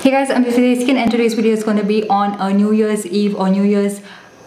Hey guys, I'm Desikan and today's video is going to be on a New Year's Eve or New Year's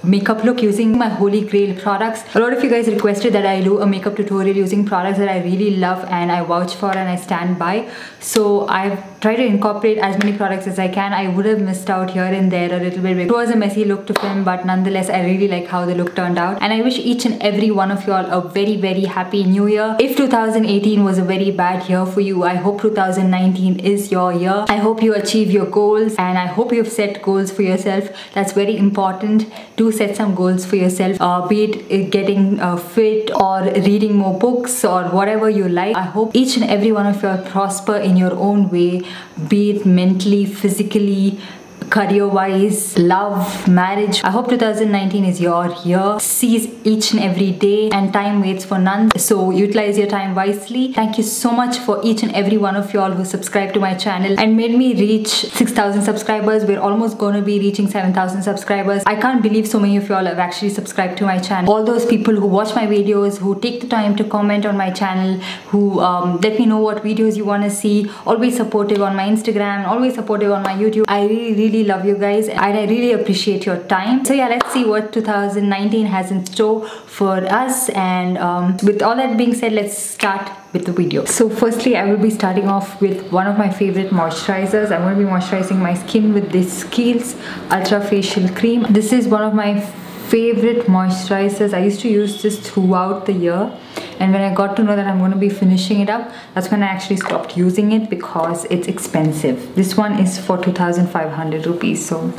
makeup look using my Holy Grail products. A lot of you guys requested that I do a makeup tutorial using products that I really love and I vouch for and I stand by. So I've tried to incorporate as many products as I can. I would have missed out here and there a little bit. It was a messy look to film, but nonetheless I really like how the look turned out. And I wish each and every one of y'all a very happy new year. If 2018 was a very bad year for you, I hope 2019 is your year. I hope you achieve your goals and I hope you've set goals for yourself. That's very important to set some goals for yourself, be it getting fit or reading more books or whatever you like. I hope each and every one of you prosper in your own way, be it mentally, physically, career-wise, love, marriage. I hope 2019 is your year. Seize each and every day, and time waits for none, so utilize your time wisely. Thank you so much for each and every one of y'all who subscribed to my channel and made me reach 6,000 subscribers. We're almost going to be reaching 7,000 subscribers. I can't believe so many of y'all have actually subscribed to my channel. All those people who watch my videos, who take the time to comment on my channel, who let me know what videos you want to see, always supportive on my Instagram, always supportive on my YouTube. I really love you guys and I really appreciate your time. So yeah, let's see what 2019 has in store for us, and with all that being said, let's start with the video. So firstly, I will be starting off with one of my favorite moisturizers. I'm going to be moisturizing my skin with this Kiehl's Ultra Facial Cream. This is one of my favorite moisturizers. I used to use this throughout the year, and when I got to know that I'm going to be finishing it up, that's when I actually stopped using it because it's expensive. This one is for 2,500 rupees. So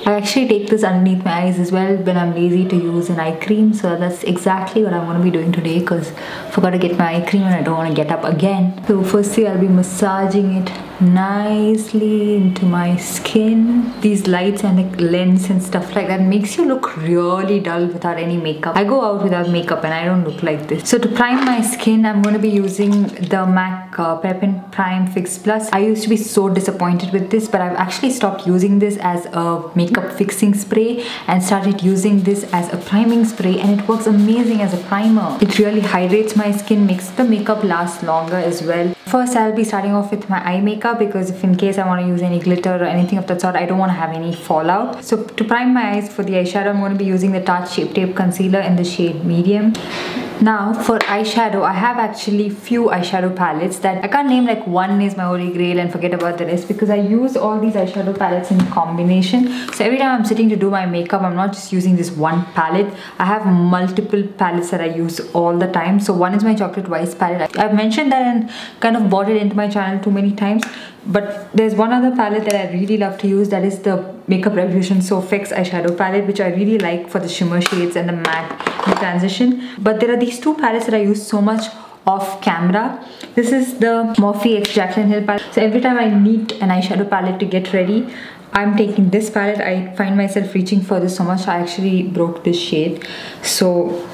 I actually take this underneath my eyes as well when I'm lazy to use an eye cream. So that's exactly what I'm going to be doing today, because I forgot to get my eye cream and I don't want to get up again. So firstly, I'll be massaging it nicely into my skin. These lights and the lens and stuff like that makes you look really dull without any makeup. I go out without makeup and I don't look like this. So to prime my skin, I'm going to be using the MAC Prep and Prime Fix Plus. I used to be so disappointed with this, but I've actually stopped using this as a makeup fixing spray and started using this as a priming spray, and it works amazing as a primer. It really hydrates my skin, makes the makeup last longer as well. First, I'll be starting off with my eye makeup, because if in case I want to use any glitter or anything of that sort, I don't want to have any fallout. So to prime my eyes for the eyeshadow, I'm going to be using the Tarte Shape Tape Concealer in the shade Medium. Now for eyeshadow, I have actually few eyeshadow palettes that I can't name. Like, one is my Holy Grail and forget about the rest, because I use all these eyeshadow palettes in combination. So every time I'm sitting to do my makeup, I'm not just using this one palette. I have multiple palettes that I use all the time. So one is my Chocolate Vice palette. I've mentioned that and kind of bought it into my channel too many times. But there's one other palette that I really love to use, that is the Makeup Revolution SophX eyeshadow palette, which I really like for the shimmer shades and the matte transition. But there are these two palettes that I use so much off camera. This is the Morphe X Jaclyn Hill palette. So every time I need an eyeshadow palette to get ready, I'm taking this palette. I find myself reaching for this so much. I actually broke this shade. So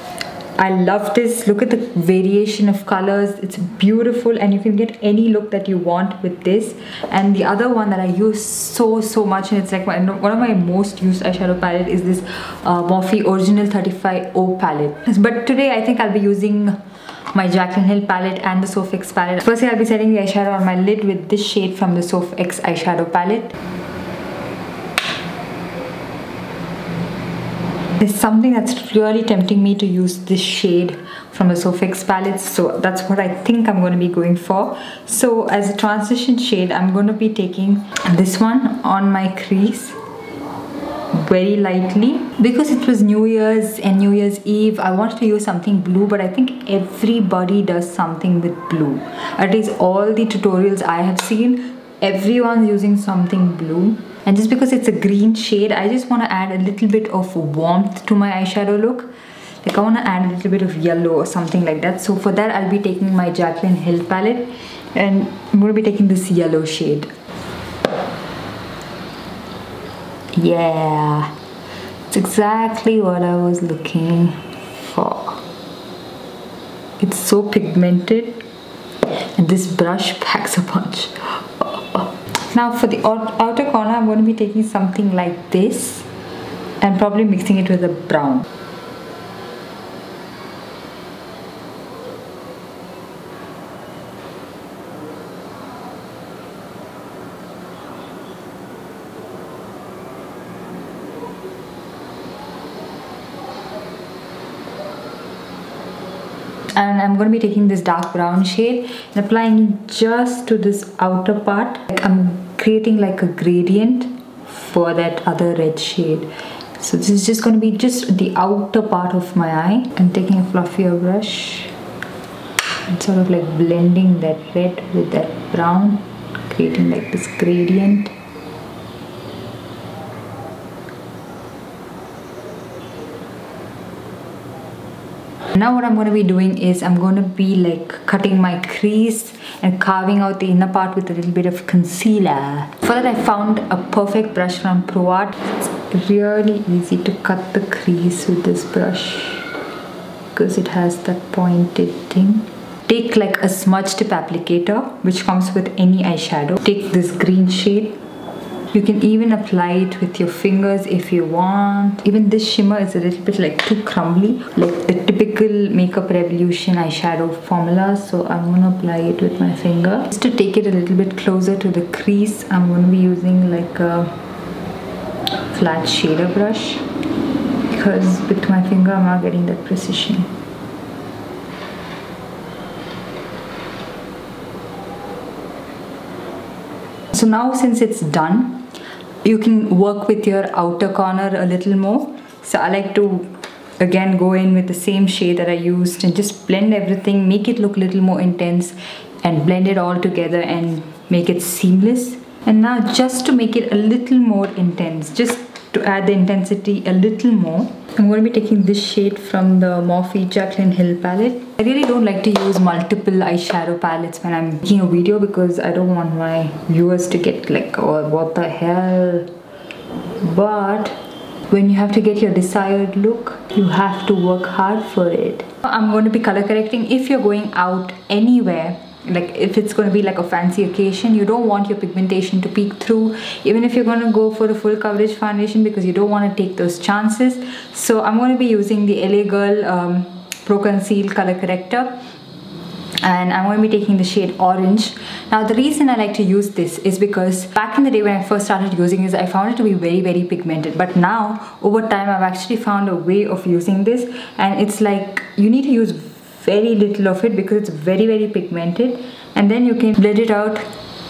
I love this. Look at the variation of colors. It's beautiful and you can get any look that you want with this. And the other one that I use so much, and it's like one of my most used eyeshadow palette, is this Morphe Original 35O palette. But today I think I'll be using my Jaclyn Hill palette and the SophX palette. Firstly, I'll be setting the eyeshadow on my lid with this shade from the SophX eyeshadow palette. There's something that's really tempting me to use this shade from the SophX palette, so that's what I think I'm going to be going for. So as a transition shade, I'm going to be taking this one on my crease very lightly. Because it was New Year's and New Year's Eve, I wanted to use something blue, but I think everybody does something with blue. At least all the tutorials I have seen, everyone's using something blue. And just because it's a green shade, I just want to add a little bit of warmth to my eyeshadow look. Like, I want to add a little bit of yellow or something like that. So for that, I'll be taking my Jaclyn Hill palette and I'm going to be taking this yellow shade. Yeah, it's exactly what I was looking for. It's so pigmented and this brush packs a punch. Now for the outer corner, I'm going to be taking something like this and probably mixing it with a brown. And I'm going to be taking this dark brown shade and applying it just to this outer part. Like I'm creating like a gradient for that other red shade. So this is just going to be just the outer part of my eye. I'm taking a fluffier brush and sort of like blending that red with that brown, creating like this gradient. Now what I'm going to be doing is I'm going to be like cutting my crease and carving out the inner part with a little bit of concealer. For that I found a perfect brush from Pro Art. It's really easy to cut the crease with this brush because it has that pointed thing. Take like a smudge tip applicator which comes with any eyeshadow. Take this green shade. You can even apply it with your fingers if you want. Even this shimmer is a little bit like too crumbly, like the typical Makeup Revolution eyeshadow formula. So I'm going to apply it with my finger. Just to take it a little bit closer to the crease, I'm going to be using like a flat shader brush because with my finger I'm not getting that precision. So now since it's done, you can work with your outer corner a little more. So I like to again go in with the same shade that I used and just blend everything, make it look a little more intense and blend it all together and make it seamless. And now just to make it a little more intense, just to add the intensity a little more, I'm going to be taking this shade from the Morphe Jaclyn Hill palette. I really don't like to use multiple eyeshadow palettes when I'm making a video because I don't want my viewers to get like, oh, what the hell. But when you have to get your desired look, you have to work hard for it. I'm going to be color correcting. If you're going out anywhere, like if it's going to be like a fancy occasion, you don't want your pigmentation to peek through, even if you're going to go for a full coverage foundation, because you don't want to take those chances. So I'm going to be using the LA Girl Pro Conceal color corrector, and I'm going to be taking the shade Orange. Now the reason I like to use this is because back in the day when I first started using this, I found it to be very pigmented, but now over time I've actually found a way of using this, and it's like you need to use very little of it because it's very pigmented, and then you can blend it out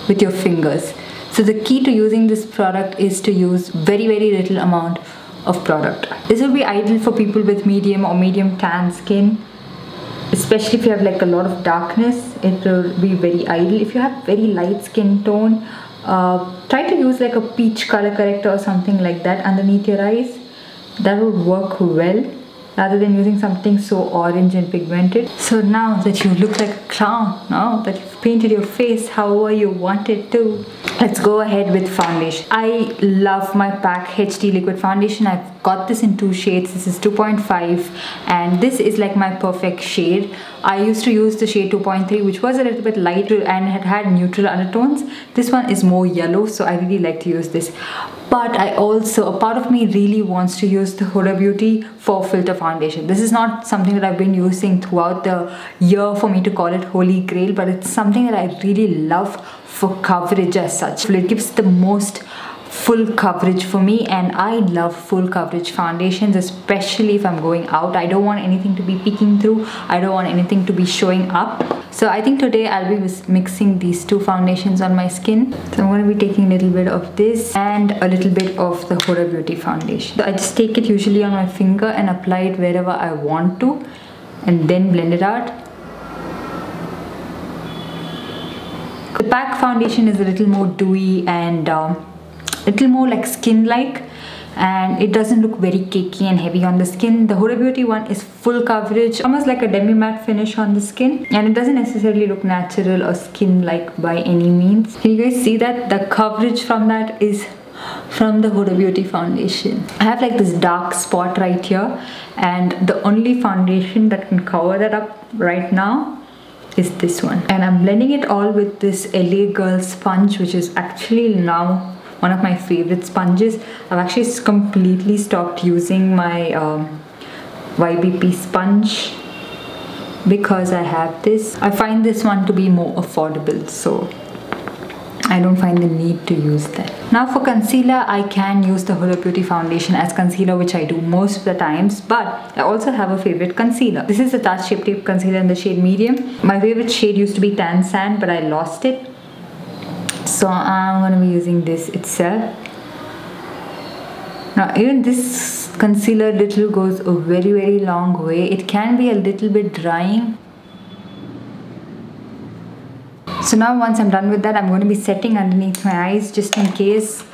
with your fingers. So the key to using this product is to use very little amount of product. This will be ideal for people with medium or medium tan skin, especially if you have like a lot of darkness. It will be very ideal. If you have very light skin tone, try to use like a peach color corrector or something like that underneath your eyes. That would work well, rather than using something so orange and pigmented. So now that you look like a clown, now that you've painted your face however you want it to, let's go ahead with foundation. I love my Pac Hd Liquid Foundation. I've got this in 2 shades. This is 2.5 and this is like my perfect shade. I used to use the shade 2.3, which was a little bit lighter and had neutral undertones. This one is more yellow, so I really like to use this. But I also, a part of me really wants to use the Huda Beauty Faux Filter Foundation. This is not something that I've been using throughout the year for me to call it Holy Grail, but it's something that I really love for coverage as such. It gives the most full coverage for me, and I love full coverage foundations, especially if I'm going out. I don't want anything to be peeking through. I don't want anything to be showing up. So I think today I'll be mixing these 2 foundations on my skin. So I'm going to be taking a little bit of this and a little bit of the Huda Beauty foundation. So I just take it usually on my finger and apply it wherever I want to, and then blend it out. The Pac foundation is a little more dewy and little more like skin-like, and it doesn't look very cakey and heavy on the skin. The Huda Beauty one is full coverage, almost like a demi-matte finish on the skin, and it doesn't necessarily look natural or skin-like by any means. Can you guys see that? The coverage from that is from the Huda Beauty foundation. I have like this dark spot right here, and the only foundation that can cover that up right now is this one. And I'm blending it all with this LA Girl sponge, which is actually now one of my favorite sponges. I've actually completely stopped using my YBP sponge because I have this. I find this one to be more affordable, so I don't find the need to use that. Now for concealer, I can use the Huda Beauty Foundation as concealer, which I do most of the times, but I also have a favorite concealer. This is the Tarte Shape Tape Concealer in the shade Medium. My favorite shade used to be Tan Sand, but I lost it. So I'm going to be using this itself. Now even this concealer little goes a very long way. It can be a little bit drying. So now once I'm done with that, I'm going to be setting underneath my eyes, just in case.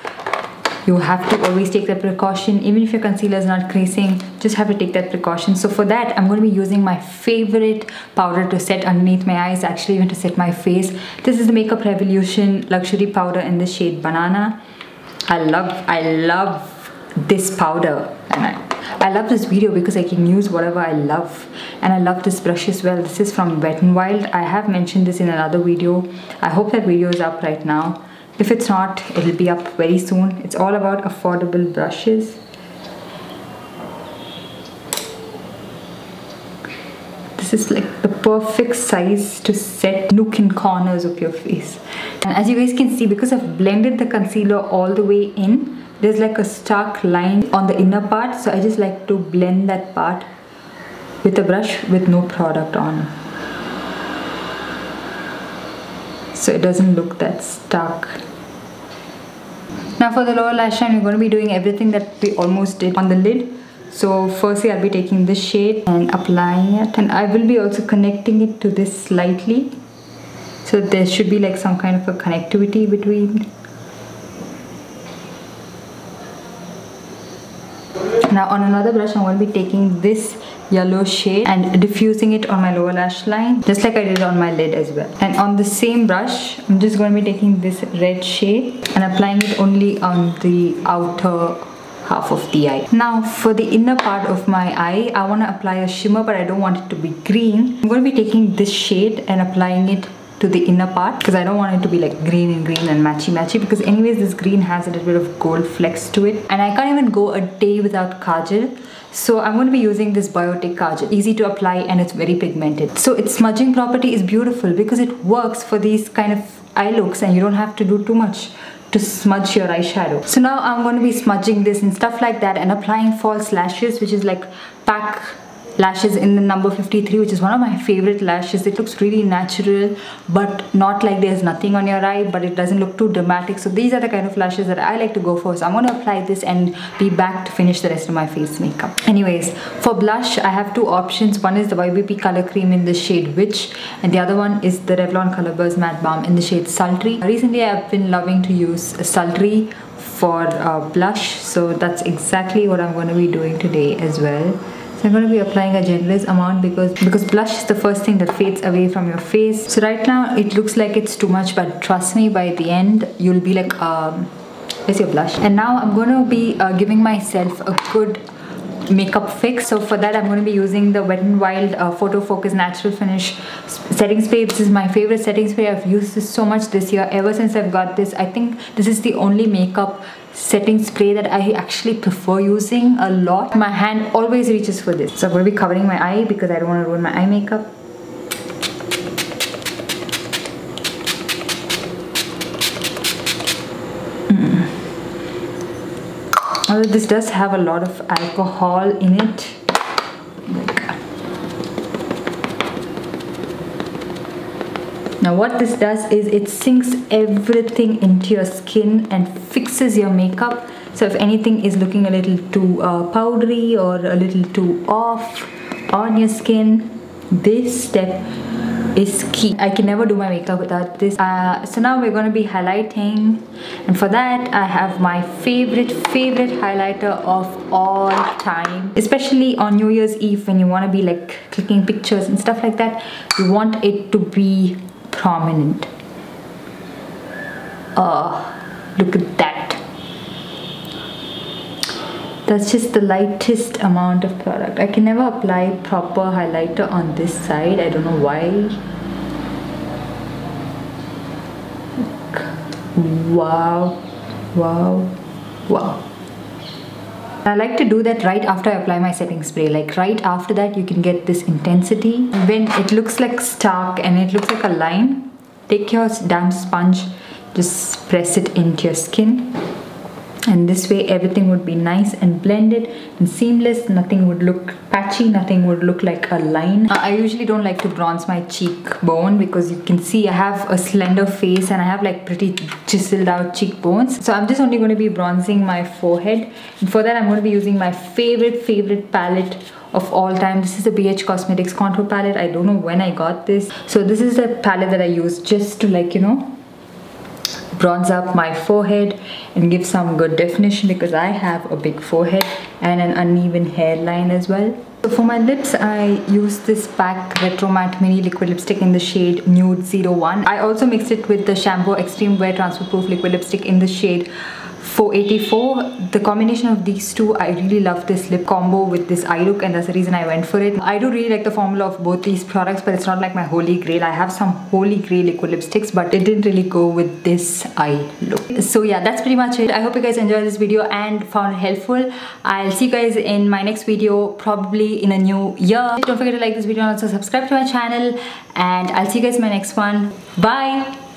You have to always take that precaution. Even if your concealer is not creasing, just have to take that precaution. So for that, I'm going to be using my favorite powder to set underneath my eyes, actually even to set my face. This is the Makeup Revolution Luxury Powder in the shade Banana. I love this powder, and I love this video because I can use whatever I love. And I love this brush as well. This is from Wet n Wild. I have mentioned this in another video. I hope that video is up right now. If it's not, it'll be up very soon. It's all about affordable brushes. This is like the perfect size to set nook and corners of your face. And as you guys can see, because I've blended the concealer all the way in, there's like a stark line on the inner part. So I just like to blend that part with a brush with no product on, so it doesn't look that stark. Now for the lower lash line, we're going to be doing everything that we almost did on the lid. So firstly, I'll be taking this shade and applying it, and I will be also connecting it to this slightly, so there should be like some kind of a connectivity between. Now on another brush, I'm going to be taking this yellow shade and diffusing it on my lower lash line, just like I did on my lid as well. And on the same brush, I'm just going to be taking this red shade and applying it only on the outer half of the eye. Now for the inner part of my eye, I want to apply a shimmer, but I don't want it to be green. I'm going to be taking this shade and applying it to the inner part, because I don't want it to be like green and matchy, because anyways this green has a little bit of gold flecks to it, and I can't even go a day without kajal. So I'm going to be using this Biotic Kajal. Easy to apply and it's very pigmented. So its smudging property is beautiful because it works for these kind of eye looks, and you don't have to do too much to smudge your eyeshadow. So now I'm going to be smudging this and stuff like that, and applying false lashes, which is like Pac lashes in the number 53, which is one of my favorite lashes. It looks really natural, but not like there's nothing on your eye, but it doesn't look too dramatic. So these are the kind of lashes that I like to go for. So I'm going to apply this and be back to finish the rest of my face makeup. Anyways, for blush, I have two options. One is the YBP Color Cream in the shade Witch, and the other one is the Revlon Colourburst Matte Balm in the shade Sultry. Recently, I've been loving to use Sultry for blush, so that's exactly what I'm going to be doing today as well. So I'm going to be applying a generous amount because blush is the first thing that fades away from your face. So right now it looks like it's too much, but trust me, by the end you'll be like, where's your blush? And now I'm going to be giving myself a good makeup fix. So for that, I'm going to be using the Wet n Wild Photofocus Natural Finish setting spray. This is my favorite setting spray. I've used this so much this year. Ever since I've got this, I think this is the only makeup setting spray that I actually prefer using a lot. My hand always reaches for this. So I'm going to be covering my eye because I don't want to ruin my eye makeup. Although this does have a lot of alcohol in it. Now what this does is it sinks everything into your skin and fixes your makeup. So if anything is looking a little too powdery or a little too off on your skin, this step is key. I can never do my makeup without this. So now we're going to be highlighting, and for that I have my favorite highlighter of all time. Especially on New Year's Eve, when you want to be like clicking pictures and stuff like that, you want it to be prominent. Look at that. That's just the lightest amount of product. I can never apply proper highlighter on this side. I don't know why. Wow, wow, wow. I like to do that right after I apply my setting spray. Like right after that, you can get this intensity. When it looks like stark and it looks like a line, take your damn sponge, just press it into your skin. And this way everything would be nice and blended and seamless. Nothing would look patchy, nothing would look like a line. I usually don't like to bronze my cheekbone because you can see I have a slender face and I have like pretty chiseled out cheekbones. So I'm just only going to be bronzing my forehead. And for that I'm going to be using my favorite palette of all time. This is the BH Cosmetics contour palette. I don't know when I got this. So this is the palette that I use just to, like, you know, bronze up my forehead and give some good definition because I have a big forehead and an uneven hairline as well. So for my lips, I use this Pac Retro Matte Mini Liquid Lipstick in the shade Nude 01. I also mixed it with the Chambor Extreme Wear Transfer Proof Liquid Lipstick in the shade 484. The combination of these two, I really love this lip combo with this eye look, and that's the reason I went for it. I do really like the formula of both these products, but it's not like my holy grail. I have some holy grail liquid lipsticks, but it didn't really go with this eye look. So yeah, that's pretty much it. I hope you guys enjoyed this video and found it helpful. I'll see you guys in my next video, probably in a new year. Don't forget to like this video and also subscribe to my channel, and I'll see you guys in my next one. Bye!